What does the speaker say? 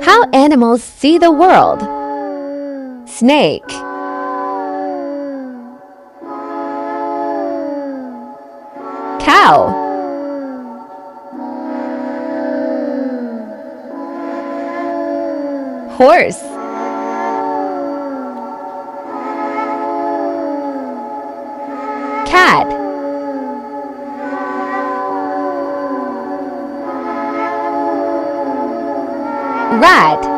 How animals see the world. Snake. Cow. Horse. Cat. Rat.